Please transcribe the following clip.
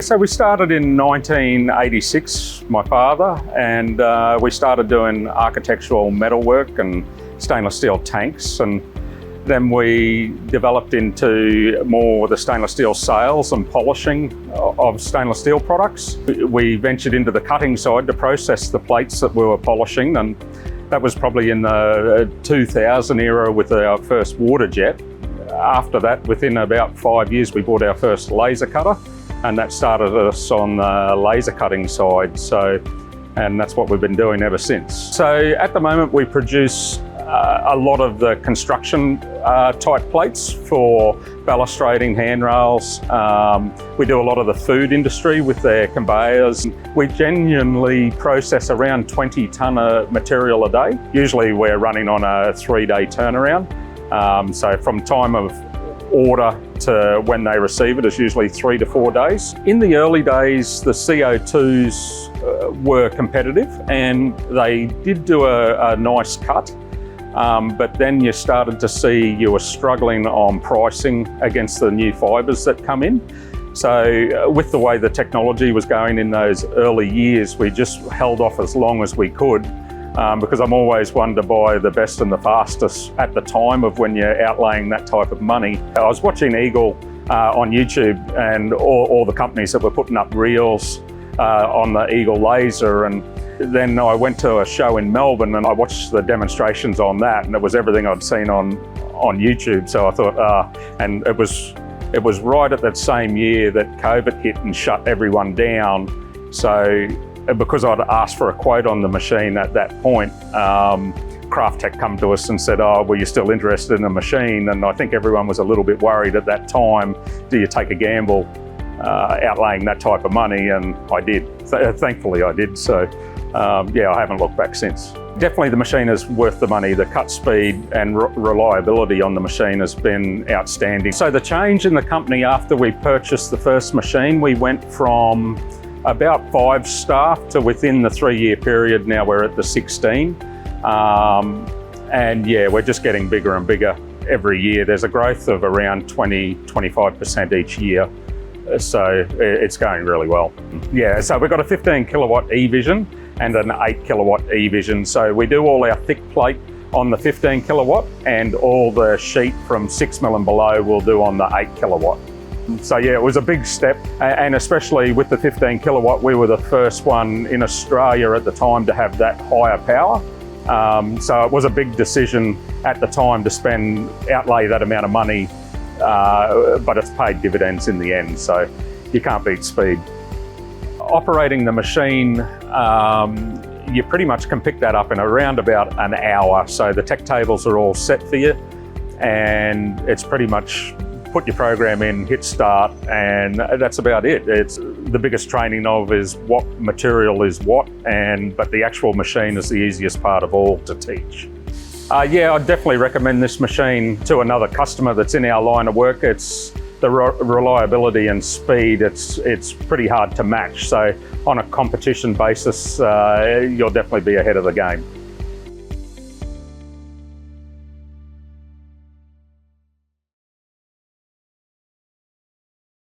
So we started in 1986, my father, and we started doing architectural metalwork and stainless steel tanks, and then we developed into more the stainless steel sales and polishing of stainless steel products. We ventured into the cutting side to process the plates that we were polishing, and that was probably in the 2000 era with our first water jet. After that, within about 5 years, we bought our first laser cutter, and that started us on the laser cutting side. And that's what we've been doing ever since. So at the moment, we produce a lot of the construction type plates for balustrading handrails. We do a lot of the food industry with their conveyors. We genuinely process around 20 tonne of material a day. Usually we're running on a 3-day turnaround. So from time of order to when they receive it is usually 3 to 4 days. In the early days, the CO2s were competitive, and they did do a nice cut. But then you started to see you were struggling on pricing against the new fibres that come in. So with the way the technology was going in those early years, we just held off as long as we could, because I'm always one to buy the best and the fastest at the time of when you're outlaying that type of money. I was watching Eagle on YouTube, and all the companies that were putting up reels on the Eagle laser, and then I went to a show in Melbourne and I watched the demonstrations on that, and it was everything I'd seen on YouTube. So I thought, and it was right at that same year that COVID hit and shut everyone down. So because I'd asked for a quote on the machine at that point, Craft Tech come to us and said, "Oh, were you still interested in a machine?" And I think everyone was a little bit worried at that time. Do you take a gamble outlaying that type of money? And I did. Thankfully I did. So yeah, I haven't looked back since. Definitely the machine is worth the money. The cut speed and reliability on the machine has been outstanding. So the change in the company after we purchased the first machine, we went from about 5 staff to within the 3-year period, now we're at the 16. And yeah, we're just getting bigger and bigger every year. There's a growth of around 20-25% each year. So it's going really well. Yeah, so we've got a 15 kilowatt E-Vision and an 8 kilowatt E-Vision. So we do all our thick plate on the 15 kilowatt, and all the sheet from 6 mil and below we'll do on the 8 kilowatt. So yeah, it was a big step, and especially with the 15 kilowatt, we were the first one in Australia at the time to have that higher power. So it was a big decision at the time to outlay that amount of money, but it's paid dividends in the end, so you can't beat speed. Operating the machine, you pretty much can pick that up in around about an hour. So the tech tables are all set for you, and it's pretty much put your program in, hit start, and that's about it. It's the biggest training of is what material is what, but the actual machine is the easiest part of all to teach. Yeah, I'd definitely recommend this machine to another customer that's in our line of work. It's the reliability and speed, it's pretty hard to match. So on a competition basis, you'll definitely be ahead of the game.